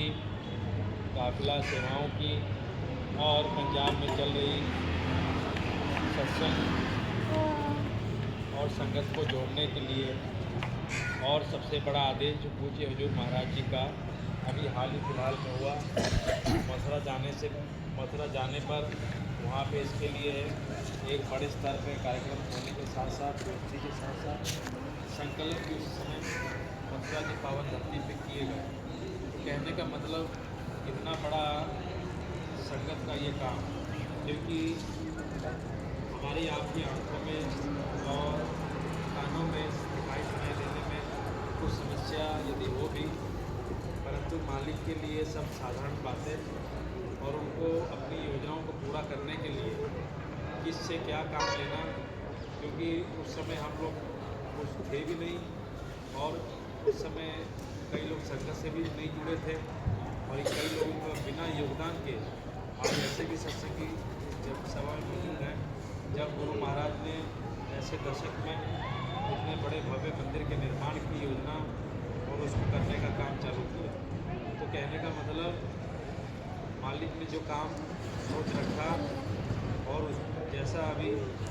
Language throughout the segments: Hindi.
की, काफिला सेवाओं की और पंजाब में चल रही सत्संग और संगत को जोड़ने के लिए। और सबसे बड़ा आदेश जो पूज्य हुजूर महाराज जी का अभी हाल ही फिलहाल में हुआ, मथुरा जाने पर वहाँ पे इसके लिए एक बड़े स्तर पे कार्यक्रम होने के साथ साथ व्यक्ति के साथ साथ संकल्प भी उस समय मथुरा की पावन धरती पे किए गए। तो कहने का मतलब इतना बड़ा संगत का ये काम, क्योंकि हमारी आपकी आंखों में और कानों में दिखाई सुनाई देने में कुछ समस्या यदि हो भी, परंतु मालिक के लिए सब साधारण बातें और उनको अपनी योजनाओं को पूरा करने के लिए किससे क्या काम लेना, क्योंकि उस समय हम लोग कुछ थे भी नहीं और उस समय कई लोग संगत से भी नहीं जुड़े थे और कई लोगों को बिना योगदान के आज ऐसे भी सत्संगी जब सभा में मौजूद हैं, जब गुरु महाराज ने ऐसे दशक में इतने बड़े भव्य मंदिर के निर्माण की योजना और उसको करने का काम चालू किया। तो कहने का मतलब मालिक ने जो काम सोच रखा और उस जैसा अभी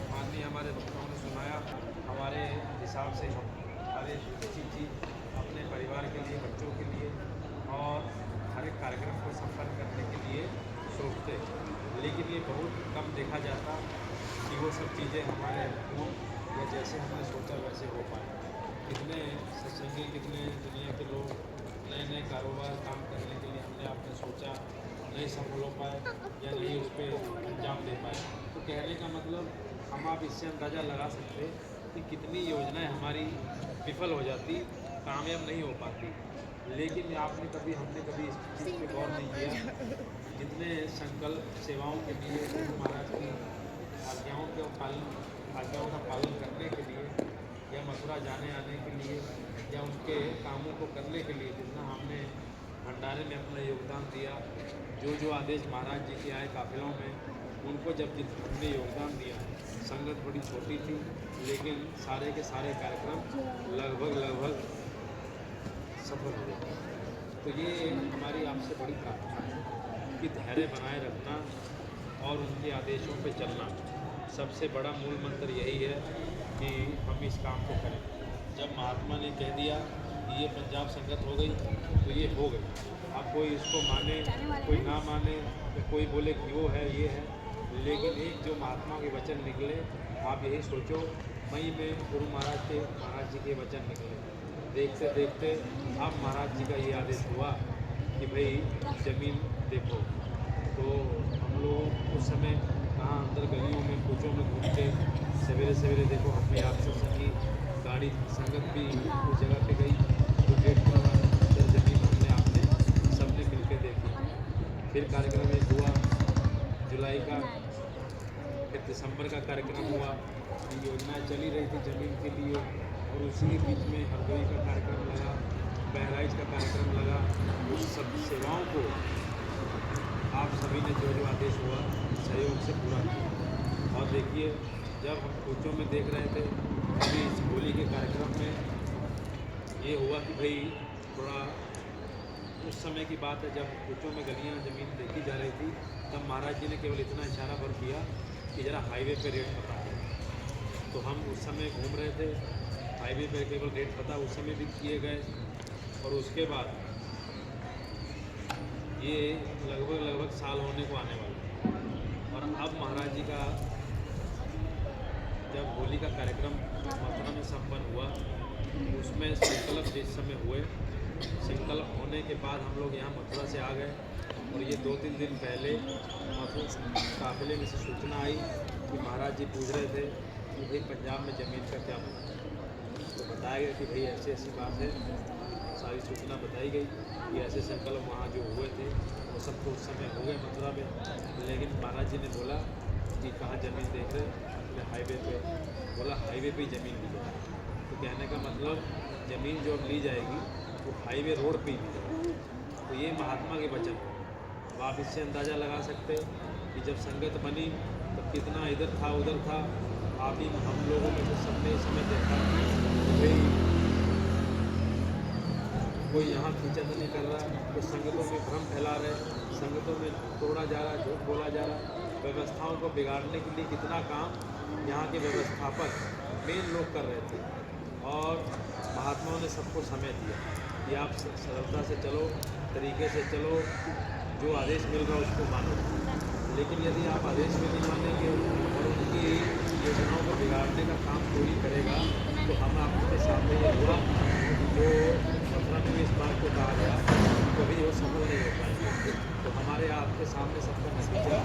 माननीय हमारे वक्ताओं ने सुनाया, हमारे हिसाब से हम हर एक चीज़ अपने परिवार के लिए, बच्चों के लिए और हर एक कार्यक्रम को संपन्न करने के लिए सोचते, लेकिन ये बहुत कम देखा जाता कि वो सब चीज़ें हमारे अनुकूल या जैसे हमने सोचा वैसे हो पाए। कितने सत्संगी, कितने दुनिया के लोग नए नए कारोबार काम करने के लिए हमने आपने सोचा, नहीं सफल हो पाए या नहीं उस पर अंजाम दे पाए। तो कहने का मतलब हम आप इससे अंदाज़ा लगा सकते कि कितनी योजनाएं हमारी विफल हो जाती, कामयाब नहीं हो पाती। लेकिन हमने कभी इस चीज़ पर गौर नहीं किया। जितने संकल्प सेवाओं के लिए गुरु महाराज की आज्ञाओं का पालन करने के लिए या मथुरा जाने आने के लिए या उनके कामों को करने के लिए जितना हमने भंडारे में अपना योगदान दिया, जो आदेश महाराज जी के आए काफिलों में, उनको जब हमने योगदान दिया, संगत बड़ी छोटी थी लेकिन सारे के सारे कार्यक्रम लगभग सफल हो गए। तो ये हमारी आपसे बड़ी प्रार्थना है कि धैर्य बनाए रखना और उनके आदेशों पे चलना। सबसे बड़ा मूल मंत्र यही है कि हम इस काम को करें। जब महात्मा ने कह दिया कि ये पंजाब संगत हो गई तो ये हो गई। अब कोई इसको माने, कोई ना माने, तो कोई बोले कि वो है ये है, लेकिन एक जो महात्मा के वचन निकले, आप यही सोचो मई में गुरु महाराज जी के वचन निकले, देखते देखते अब महाराज जी का ये आदेश हुआ कि भाई ज़मीन देखो। तो हम लोग उस समय कहाँ अंदर गलियों में कूचों में घूमते, सवेरे सवेरे देखो अपने आप से संगी गाड़ी संगत भी उस जगह पे गई, तो गेट पर अंदर ज़मीन हमने आपने सबने मिलकर देखी। फिर कार्यक्रम एक हुआ जुलाई का, फिर दिसंबर का कार्यक्रम हुआ। योजनाएं चली रही थी ज़मीन के लिए और उसी के बीच में हरदोई का कार्यक्रम लगा, बहराइच का कार्यक्रम लगा। उस सब सेवाओं को आप सभी ने जो आदेश हुआ सहयोग से पूरा किया। और देखिए जब हम कोचों में देख रहे थे अभी इस होली के कार्यक्रम में ये हुआ कि भाई थोड़ा उस समय की बात है जब कोचों में गलियां ज़मीन देखी जा रही थी, तब महाराज जी ने केवल इतना इशारा भर किया कि ज़रा हाईवे पे रेट पता है। तो हम उस समय घूम रहे थे, हाईवे पे केवल रेट पता उस समय भी किए गए। और उसके बाद ये लगभग साल होने को आने वाला। और अब महाराज जी का जब होली का कार्यक्रम मथुरा में संपन्न हुआ, उसमें संकल्प जिस समय हुए, संकल्प होने के बाद हम लोग यहाँ मथुरा से आ गए। और ये 2-3 दिन पहले मथुरा काफिले में से सूचना आई कि महाराज जी पूछ रहे थे कि भाई पंजाब में ज़मीन का क्या बना। तो बताया गया कि भाई ऐसी ऐसी बात है, सारी सूचना बताई गई कि ऐसे संकल्प वहाँ जो हुए थे वो सबको उस समय हो गए मथुरा में। लेकिन महाराज जी ने बोला कि कहाँ ज़मीन देख रहे, हाईवे पे। बोला हाईवे पे ही ज़मीन ली जाए। तो कहने का मतलब ज़मीन जो अब ली जाएगी वो हाईवे रोड पे ही ली जाएगी। तो ये महात्मा के वचन। अब आप इससे अंदाज़ा लगा सकते कि जब संगत बनी तो कितना इधर था उधर था। आप ही हम लोगों में से सबने इस समय देखा कि भाई कोई यहाँ खींचातानी कर रहा, तो संगतों में भ्रम फैला रहे, संगतों में तोड़ा जा रहा, झूठ बोला जा रहा, व्यवस्थाओं को बिगाड़ने के लिए कितना काम यहाँ के व्यवस्थापक मेन लोग कर रहे थे। और महात्माओं ने सबको समय दिया कि आप सरलता से चलो, तरीके से चलो, जो आदेश मिल रहा है उसको मानो। लेकिन यदि आप आदेश में नहीं मानेंगे और उनकी योजनाओं को बिगाड़ने का काम कोई करेगा, तो हम आपके सामने ये हुआ जो मथुरा में भी इस बात को कहा गया, कभी वो सफल नहीं हो पाएंगे। तो हमारे आपके सामने सबका नतीजा